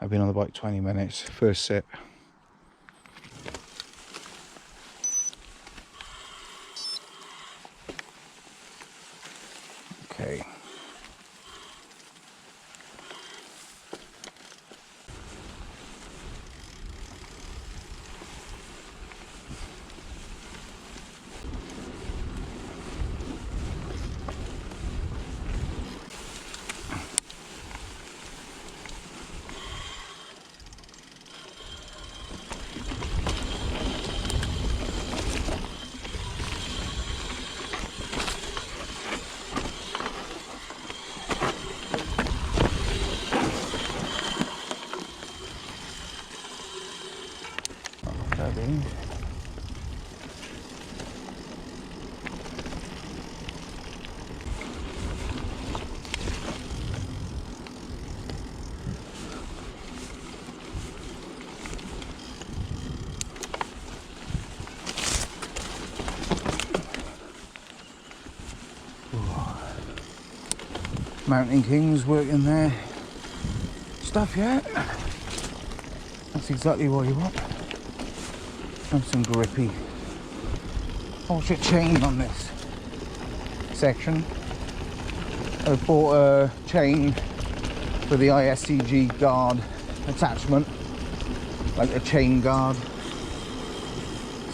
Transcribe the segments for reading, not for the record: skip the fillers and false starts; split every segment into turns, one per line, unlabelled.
I've been on the bike 20 minutes, first sit. Okay. Mountain King's working their stuff yet. That's exactly what you want. Nice and grippy. What's your chain on this section? I bought a chain for the ISCG guard attachment, like a chain guard.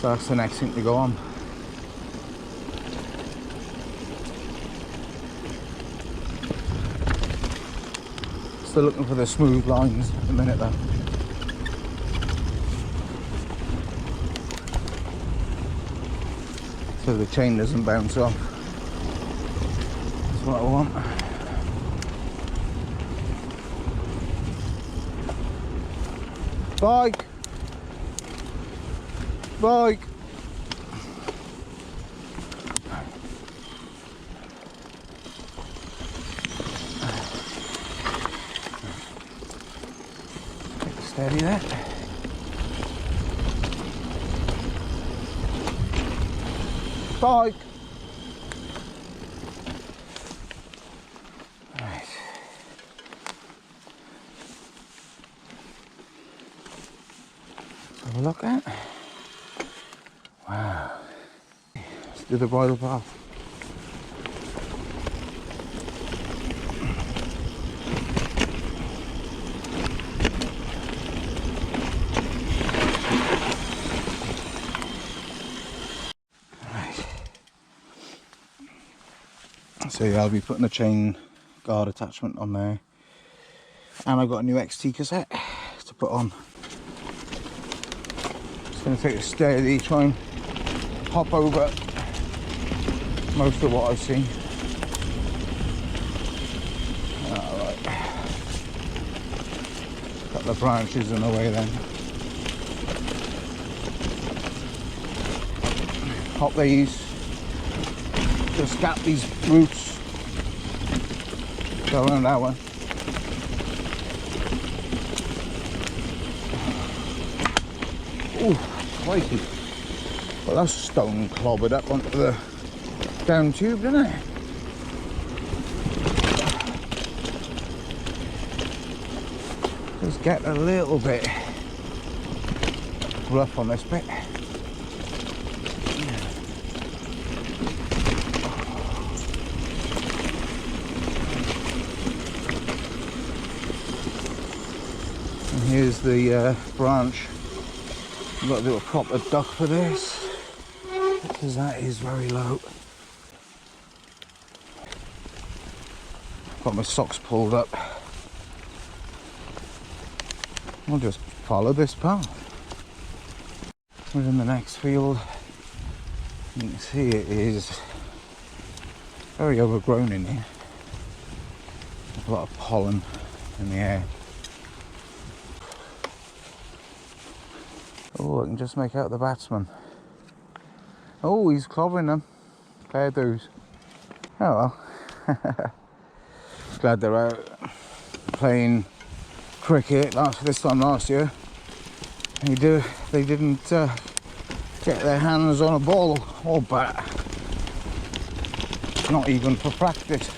So that's the next thing to go on. Still looking for the smooth lines at the minute though. So the chain doesn't bounce off. That's what I want. Bike! Bike! Steady there. Bike. Right. Have a look at. Wow. Let's do the bridle path. So yeah, I'll be putting a chain guard attachment on there, and I've got a new XT cassette to put on. It's going to take a steady, try and hop over most of what I see. Alright, a couple of branches in the way then. Hop these, just gap these roots. Go around that one. Ooh, crikey. Well, that's stone clobbered up onto the down tube, didn't it? Just get a little bit rough on this bit. Here's the branch. I've got to do a proper duck for this because that is very low. Got my socks pulled up. I'll just follow this path. We're in the next field. You can see it is very overgrown in here. There's a lot of pollen in the air. Oh, I can just make out the batsman. Oh, he's clobbering them. Fair dues. Oh well. Glad they're out playing cricket this time last year. They didn't get their hands on a ball or bat. Not even for practice.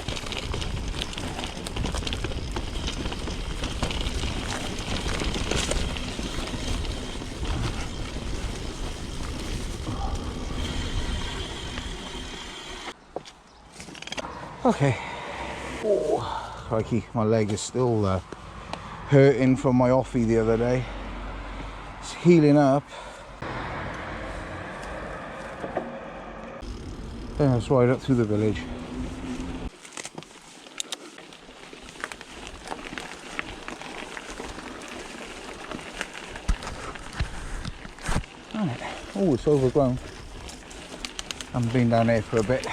Okay. Oh, crikey, my leg is still hurting from my offie the other day. It's healing up. Then let's ride up through the village. Right. Oh, it's overgrown. I haven't been down there for a bit.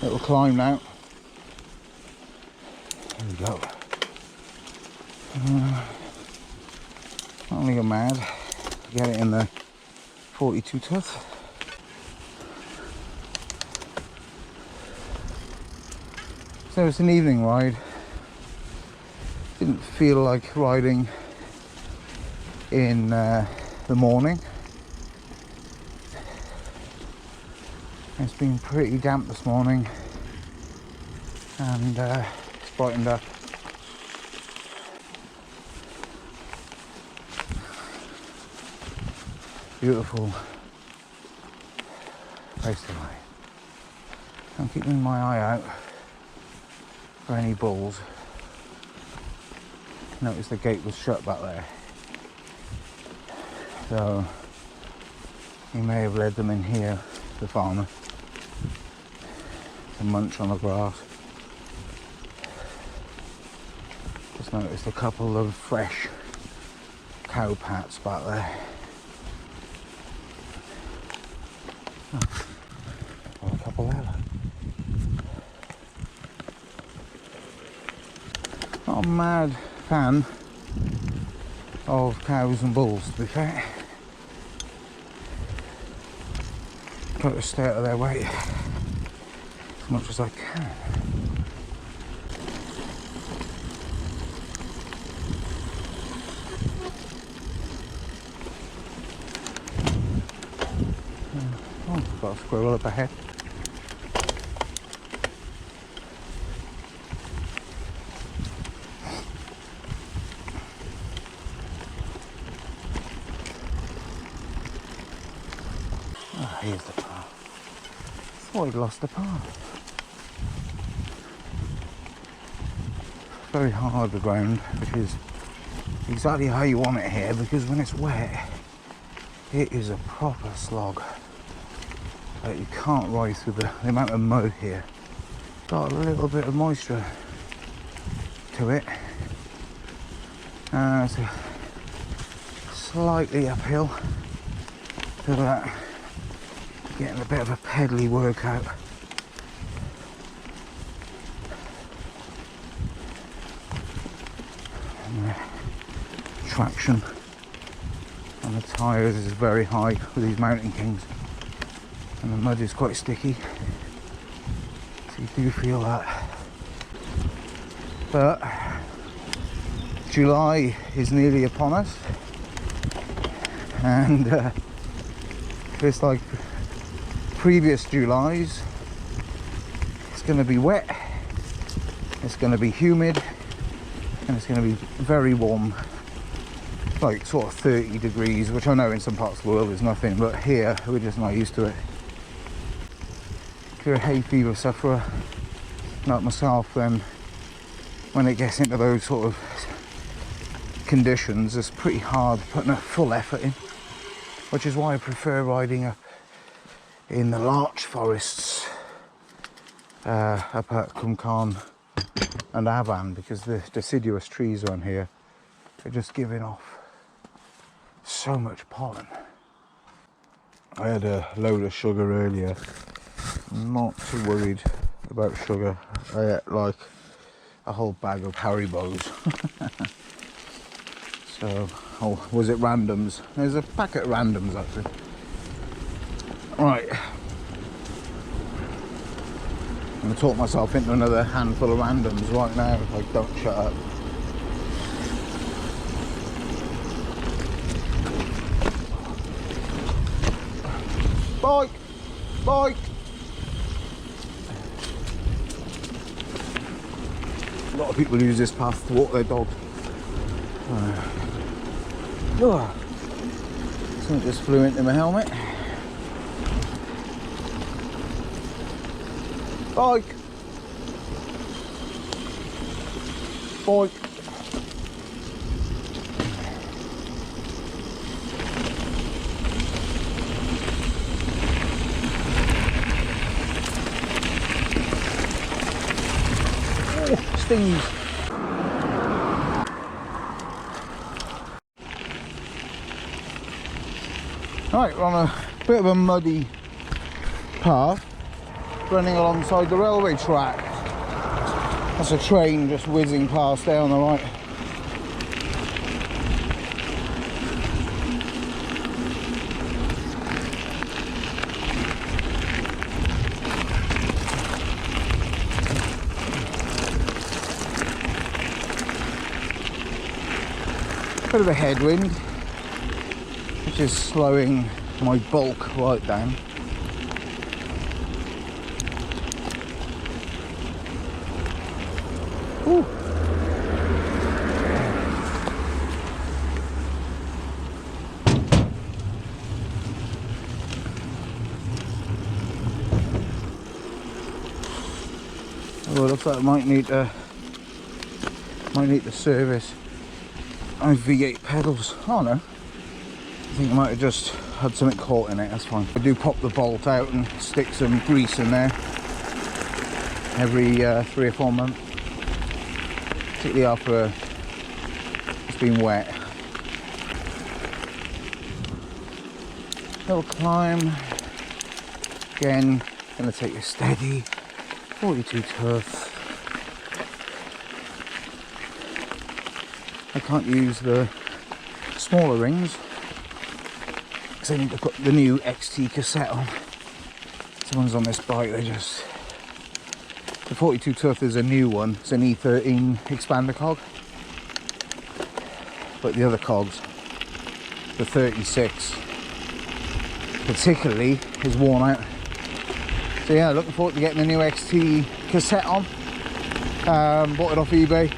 Little climb now. There we go. Not only go mad, get it in the 42 tooth. So it's an evening ride. Didn't feel like riding in the morning. It's been pretty damp this morning, and it's brightened up. Beautiful place to lie. I'm keeping my eye out for any bulls. Noticed the gate was shut back there, so he may have led them in here, the farmer, to munch on the grass. Just noticed a couple of fresh cow pats back there. Oh, a couple there. Not a mad fan of cows and bulls, to be fair. Try to stay out of their way as much as I can. Oh, got a squirrel up ahead. Oh, here's the path. Thought he'd lost the path. Very hard, the ground, which is exactly how you want it here, because when it's wet, it is a proper slog. Like, you can't ride through the amount of mud here. Got a little bit of moisture to it. It's a slightly uphill to that. Getting a bit of a pedally workout. And the traction on the tyres is very high with these Mountain Kings, and the mud is quite sticky, so you do feel that. But July is nearly upon us, and it's like previous Julys. It's going to be wet, it's going to be humid, and it's going to be very warm, like sort of 30 degrees, which I know in some parts of the world is nothing, but here we're just not used to it. If you're a hay fever sufferer like myself, then when it gets into those sort of conditions, it's pretty hard putting a full effort in, which is why I prefer riding up in the larch forests up at Cumcarn and Avan, because the deciduous trees around here are just giving off so much pollen. I had a load of sugar earlier. I'm not too worried about sugar. I ate like a whole bag of Haribos. So, oh, was it randoms? There's a packet of randoms actually. Right. I'm going to talk myself into another handful of randoms right now if I don't shut up. Bike! Bike! A lot of people use this path to walk their dog. Oh, something just flew into my helmet. Bike. Bike. Oh, stings. Right, we're on a bit of a muddy path running alongside the railway track. That's a train just whizzing past there on the right. Bit of a headwind, which is slowing my bulk right down. Ooh. Oh, it looks like I might need to service my V8 pedals. Oh no, I think I might have just had something caught in it. That's fine. I do pop the bolt out and stick some grease in there every 3 or 4 months, particularly after it's been wet. Little climb again, gonna take it steady. 42 tough. I can't use the smaller rings because I need to put the new XT cassette on. Someone's on this bike, they just... The 42 Tough is a new one, it's an E13 expander cog. But the other cogs, the 36 particularly, is worn out. So yeah, looking forward to getting the new XT cassette on. Bought it off eBay.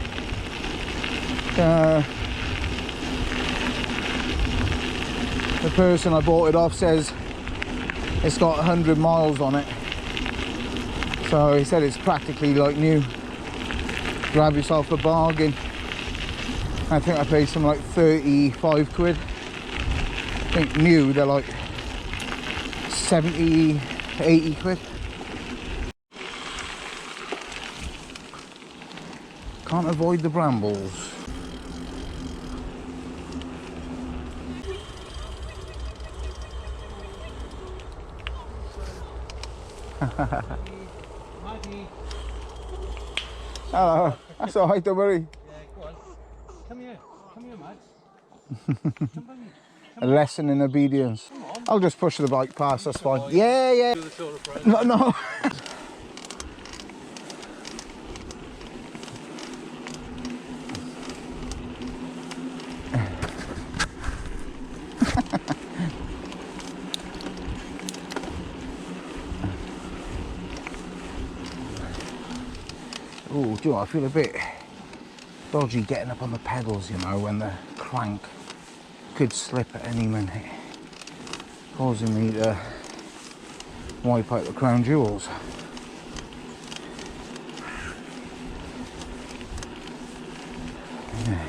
The person I bought it off says it's got 100 miles on it, so he said it's practically like new. Grab yourself a bargain. I think I paid some like 35 quid. I think new they're like 70, 80 quid. Can't avoid the brambles. Hello, that's alright, don't worry.
Yeah, go on. Come here, Mads.
A lesson in obedience. I'll just push the bike past, that's fine. Yeah, yeah. No, no. Oh, do you know, I feel a bit dodgy getting up on the pedals, you know, when the crank could slip at any minute, causing me to wipe out the crown jewels. Yeah.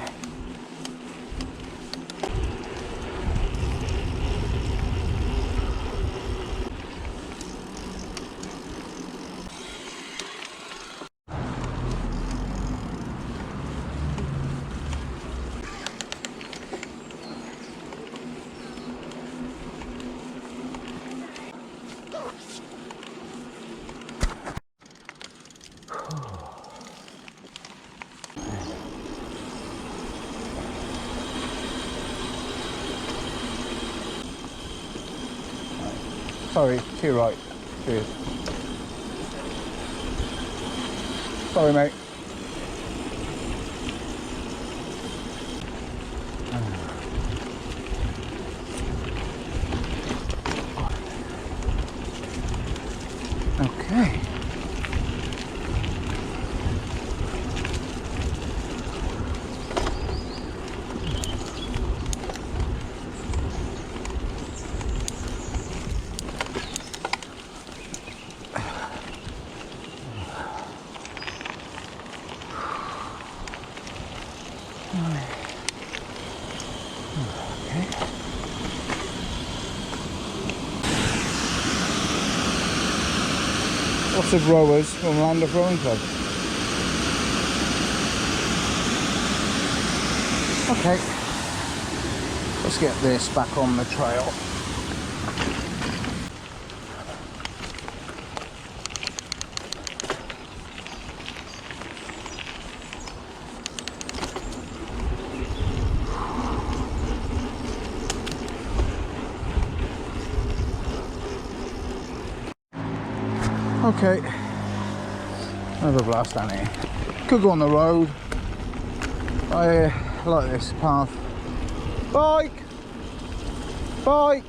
Sorry, to your right. Cheers. Sorry, mate. Okay. Lots of rowers from Lambeth Rowing Club. Okay, let's get this back on the trail. Okay, another blast down here. Could go on the road. I like this path. Bike! Bike!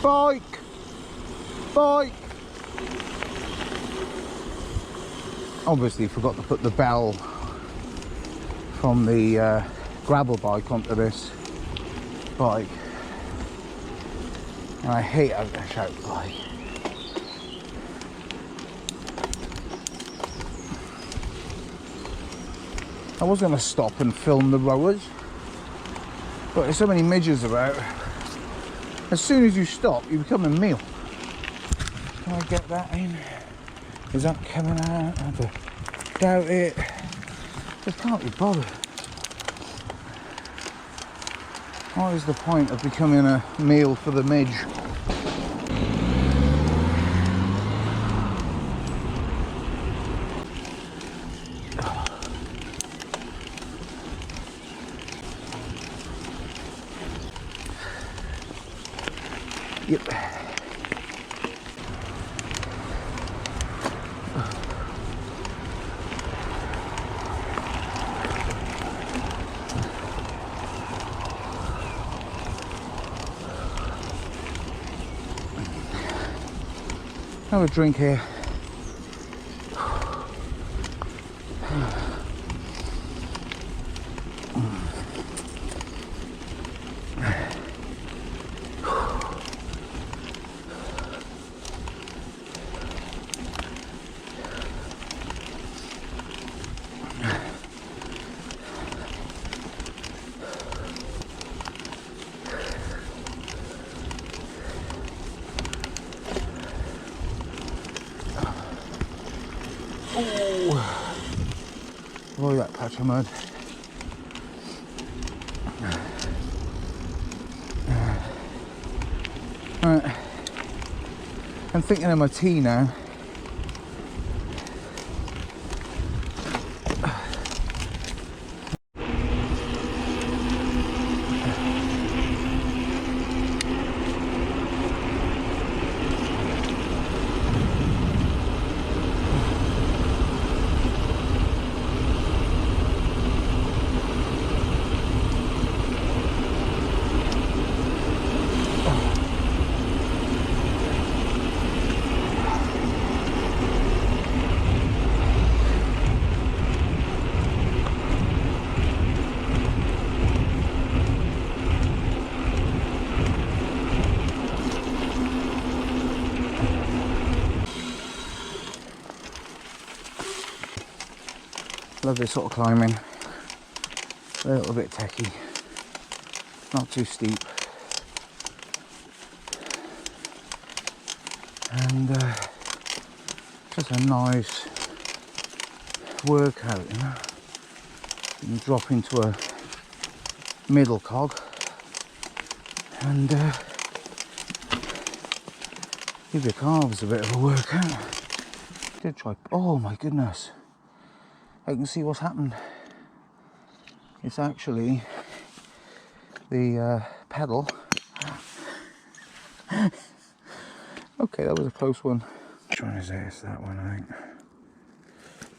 Bike! Bike! Obviously forgot to put the bell from the gravel bike onto this bike. And I hate having to shout bike. I was going to stop and film the rowers, but there's so many midges about. As soon as you stop, you become a meal. Can I get that in? Is that coming out? I doubt it. Just can't be bothered. What is the point of becoming a meal for the midge? Yep. Have a drink here. Avoid that patch of mud. Right. I'm thinking of my tea now. Love this sort of climbing. A little bit techy, not too steep, and just a nice workout, you know. You can drop into a middle cog and give your calves a bit of a workout. Did try. Oh my goodness! I can see what's happened. It's actually the pedal. Okay, that was a close one. Which one is this? That one, I think.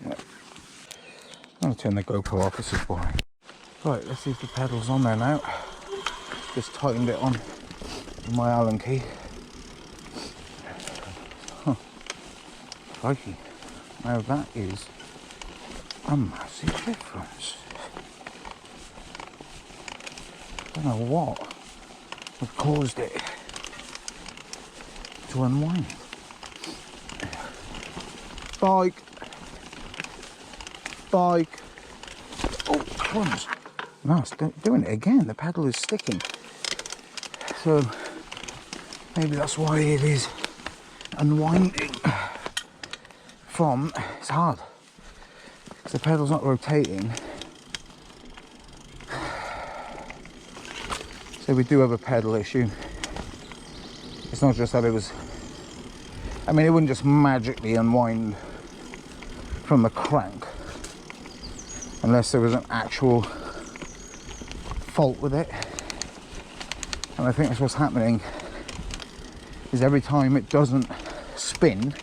Yeah. I'm going to turn the GoPro off, this is boring. Right, let's see if the pedal's on there now. Just tightened it on with my Allen key. Huh. Crikey. Now that is a massive difference. I don't know what have caused it to unwind. Bike. Bike. Oh, crumbs. No, it's doing it again. The pedal is sticking. So, Maybe that's why it is unwinding from, it's hard. Because the pedal's not rotating. So we do have a pedal issue. It's not just that it was, I mean, it wouldn't just magically unwind from the crank unless there was an actual fault with it. And I think that's what's happening, is every time it doesn't spin,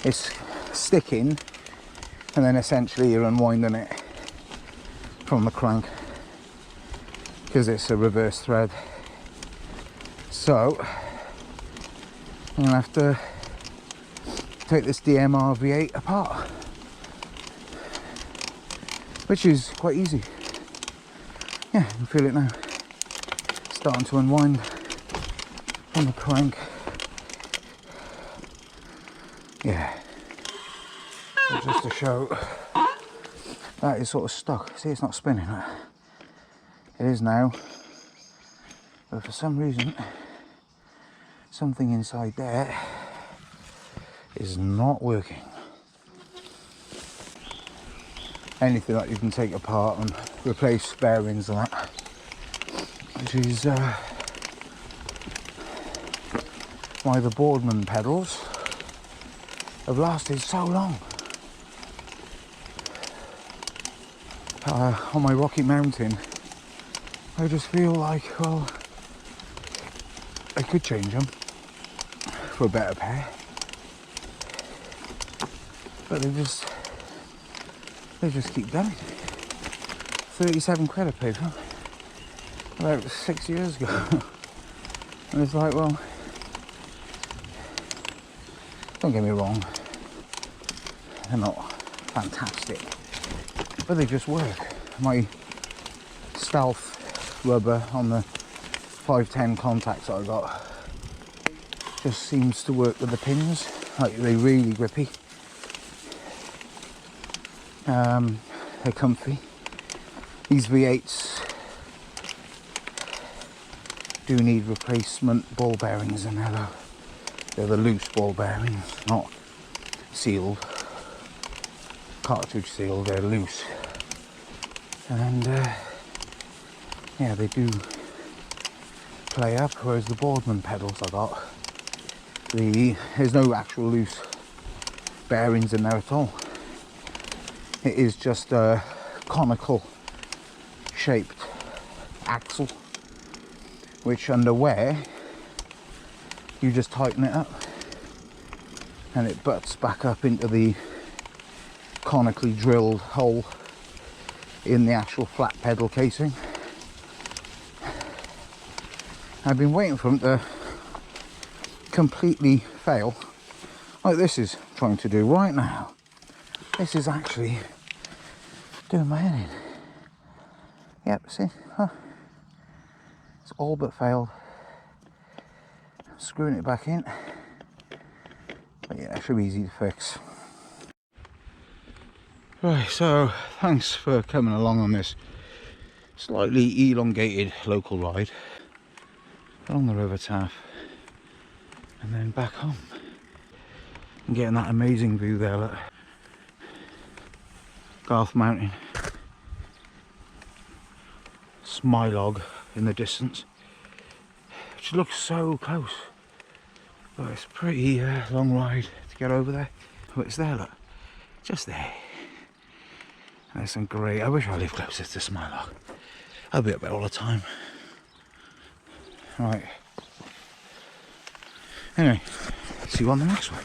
it's sticking, and then essentially you're unwinding it from the crank because it's a reverse thread. So I'm gonna have to take this DMR V8 apart, which is quite easy. Yeah, I can feel it now, starting to unwind on the crank. Yeah, so just to show that is sort of stuck. See, it's not spinning. It is now, but for some reason something inside there is not working. Anything that you can take apart and replace bearings and that, which is why the Boardman pedals have lasted so long. On my rocky mountain, I just feel like, well, I could change them for a better pair, but they just keep going. 37 quid I paid for them about 6 years ago. And it's like, well, don't get me wrong, they're not fantastic, but they just work. My stealth rubber on the 510 contacts that I got just seems to work with the pins. Like, they're really grippy. They're comfy. These V8s do need replacement ball bearings in there though. They're the loose ball bearings, not sealed, cartridge sealed, they're loose. And yeah, they do play up, whereas the Boardman pedals I got, there's no actual loose bearings in there at all. It is just a conical shaped axle, which under wear you just tighten it up and it butts back up into the conically drilled hole in the actual flat pedal casing. I've been waiting for them to completely fail, like this is trying to do right now. This is actually doing my head in. Yep, see? Huh. It's all but failed. Screwing it back in. But yeah, it should be easy to fix. Right, so thanks for coming along on this slightly elongated local ride along the River Taff and then back home and getting that amazing view there. Look. Garth Mountain, Smilog in the distance, which looks so close, but it's a pretty long ride to get over there. But it's there, look, just there. And there's some great, I wish I lived closer to Smilog. I'll be up there all the time. Right, anyway, see you on the next one.